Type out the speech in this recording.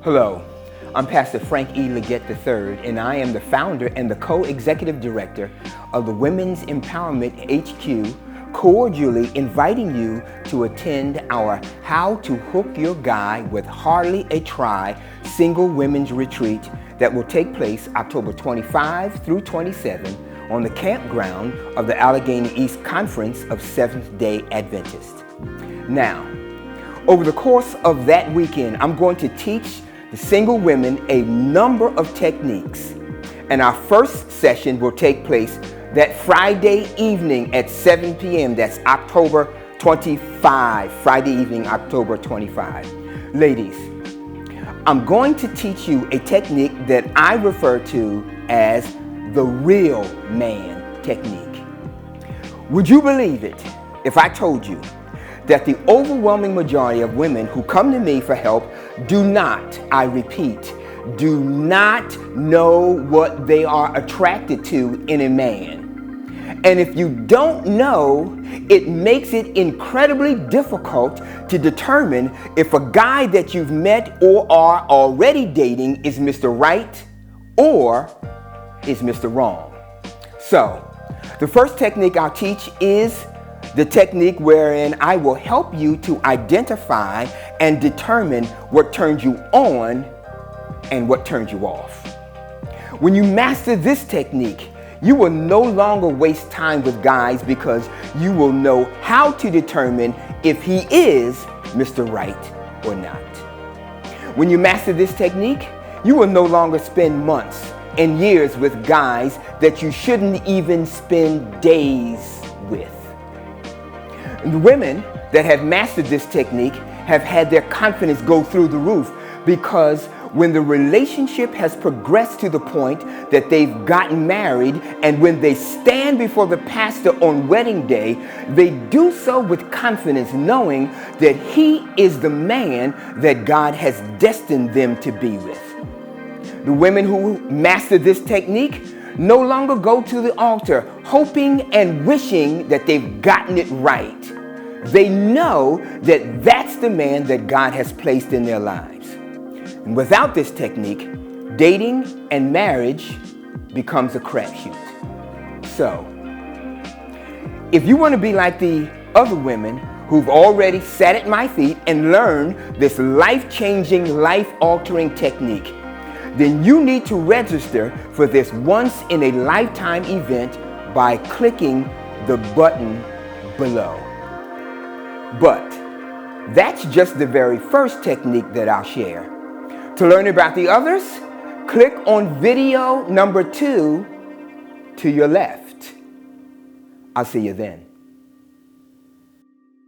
Hello, I'm Pastor Frank E. Leggett III, and I am the founder and the co-executive director of the Women's Empowerment HQ, cordially inviting you to attend our How to Hook Your Guy with Hardly a Try Single Women's Retreat that will take place October 25 through 27 on the campground of the Allegheny East Conference of Seventh-day Adventists. Now, over the course of that weekend, I'm going to teach the single women a number of techniques. And our first session will take place that Friday evening at 7 p.m. That's October 25, Friday evening, October 25. Ladies, I'm going to teach you a technique that I refer to as the real man technique. Would you believe it if I told you that the overwhelming majority of women who come to me for help do not, I repeat, do not know what they are attracted to in a man. And if you don't know, it makes it incredibly difficult to determine if a guy that you've met or are already dating is Mr. Right or is Mr. Wrong. So, the first technique I'll teach is the technique wherein I will help you to identify and determine what turns you on and what turns you off. When you master this technique, you will no longer waste time with guys because you will know how to determine if he is Mr. Right or not. When you master this technique, you will no longer spend months and years with guys that you shouldn't even spend days with. The women that have mastered this technique have had their confidence go through the roof because when the relationship has progressed to the point that they've gotten married and when they stand before the pastor on wedding day, they do so with confidence knowing that he is the man that God has destined them to be with. The women who master this technique no longer go to the altar hoping and wishing that they've gotten it right. They know that that's the man that God has placed in their lives. And without this technique, dating and marriage becomes a crapshoot. So, if you want to be like the other women who've already sat at my feet and learned this life-changing, life-altering technique, then you need to register for this once-in-a-lifetime event by clicking the button below. But that's just the very first technique that I'll share. To learn about the others, click on video number 2 to your left. I'll see you then.